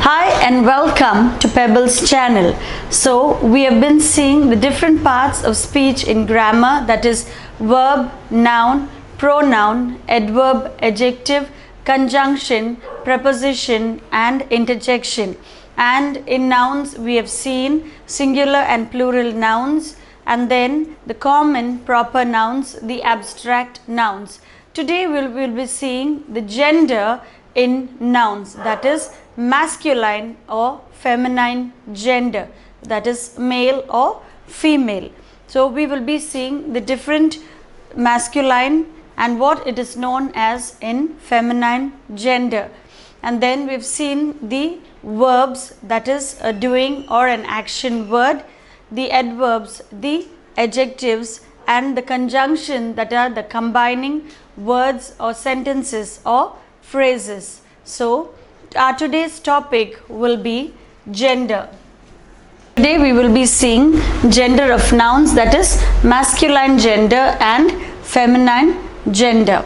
Hi and welcome to Pebbles channel. So we have been seeing the different parts of speech in grammar, that is verb, noun, pronoun, adverb, adjective, conjunction, preposition and interjection. And in nouns we have seen singular and plural nouns, and then the common proper nouns, the abstract nouns. Today we will be seeing the gender in nouns, that is masculine or feminine gender, that is male or female. So we will be seeing the different masculine and what it is known as in feminine gender. And then we've seen the verbs, that is a doing or an action word, the adverbs, the adjectives and the conjunction, that are the combining words or sentences or phrases. So our today's topic will be gender. Today we will be seeing gender of nouns, that is masculine gender and feminine gender.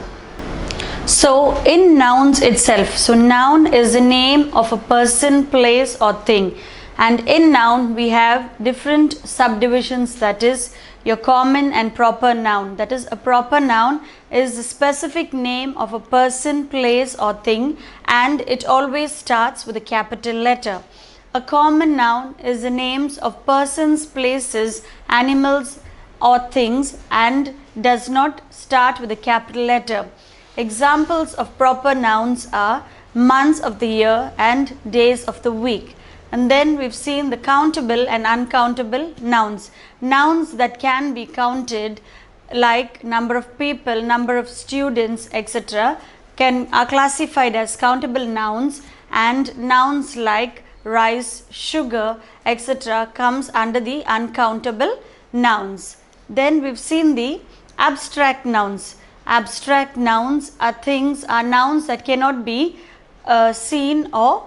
So in nouns itself, so noun is the name of a person, place or thing, and in noun we have different subdivisions, that is your common and proper noun. That is, a proper noun is the specific name of a person, place or thing, and it always starts with a capital letter. A common noun is the names of persons, places, animals or things and does not start with a capital letter. Examples of proper nouns are months of the year and days of the week. And then we've seen the countable and uncountable nouns. Nouns that can be counted, like number of people, number of students, etc., are classified as countable nouns, and nouns like rice, sugar, etc., comes under the uncountable nouns. Then we've seen the abstract nouns. Abstract nouns are nouns that cannot be seen or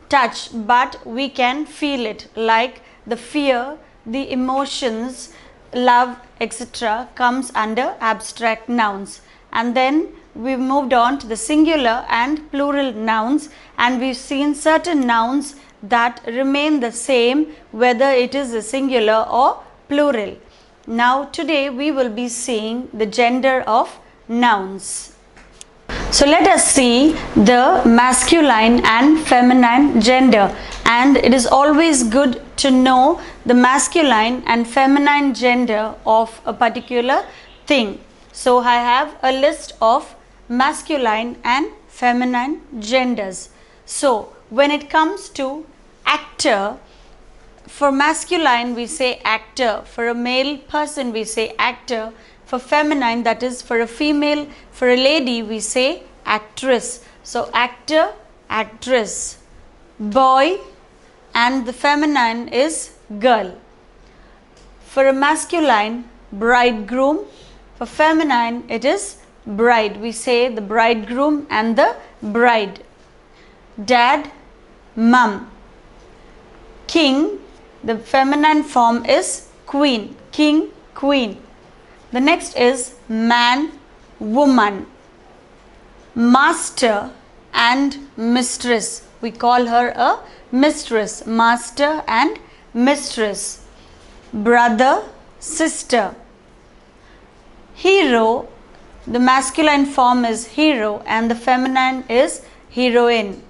touched, but we can feel it, like the fear, the emotions, love, etc., comes under abstract nouns. And then we've moved on to the singular and plural nouns, and we've seen certain nouns that remain the same whether it is a singular or plural. Now today we will be seeing the gender of nouns. So let us see the masculine and feminine gender, and it is always good to know the masculine and feminine gender of a particular thing. So I have a list of masculine and feminine genders. So when it comes to actor, for masculine we say actor, for a male person we say actor, for feminine, that is for a female, for a lady we say actress. So actor, actress, boy, and the feminine is girl. For a masculine, bridegroom, for feminine it is bride. We say the bridegroom and the bride. Dad, mum. King, the feminine form is queen. King, queen. The next is man, woman. Master and mistress. We call her a mistress. Master and mistress. Brother, sister. Hero, the masculine form is hero and the feminine is heroine.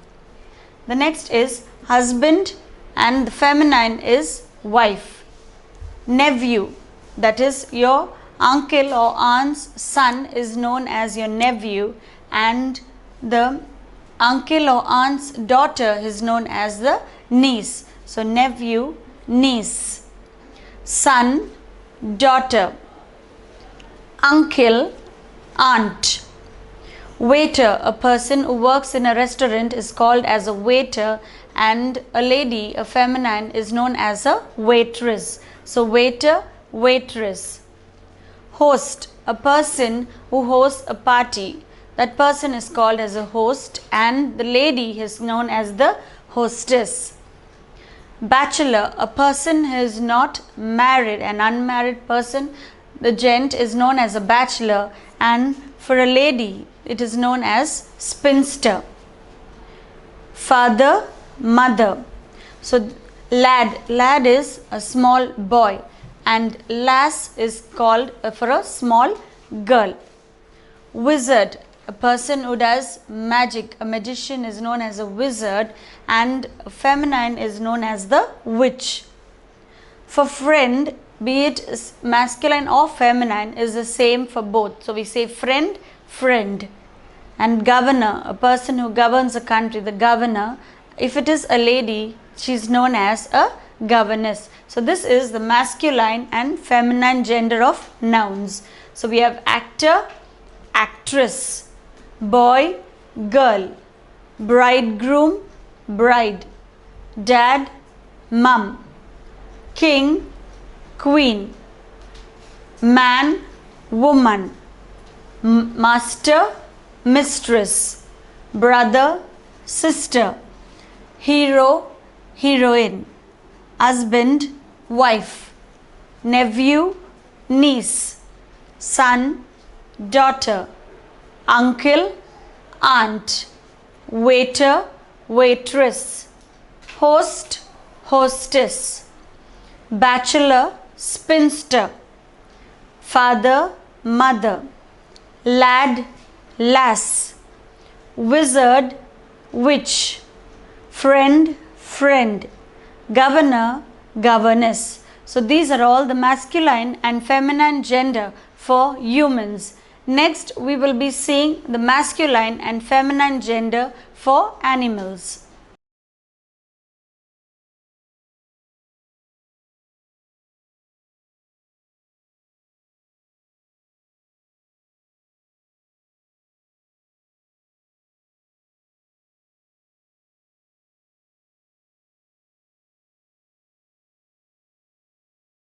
The next is husband and the feminine is wife. Nephew, that is your uncle or aunt's son is known as your nephew, and the uncle or aunt's daughter is known as the niece. So nephew, niece. Son, daughter. Uncle, aunt. Waiter, a person who works in a restaurant is called as a waiter, and a lady, a feminine, is known as a waitress. So waiter, waitress. Host, a person who hosts a party. That person is called as a host, and the lady is known as the hostess. Bachelor, a person who is not married, an unmarried person, the gent is known as a bachelor, and for a lady it is known as spinster. Father, mother. So lad is a small boy, and lass is called for a small girl. Wizard, a person who does magic, a magician is known as a wizard, and feminine is known as the witch. For friend, be it masculine or feminine, is the same for both. So we say friend, friend. And governor, a person who governs a country, the governor, if it is a lady, she is known as a governess. So this is the masculine and feminine gender of nouns. So we have actor, actress, boy, girl, bridegroom, bride, dad, mum, king, queen, man, woman, master, mistress, brother, sister, hero, heroine, husband, wife, nephew, niece, son, daughter, uncle, aunt, waiter, waitress, host, hostess, bachelor, spinster, father, mother, lad, lass, wizard, witch, friend, friend, governor, governess. So these are all the masculine and feminine gender for humans. Next, we will be seeing the masculine and feminine gender for animals.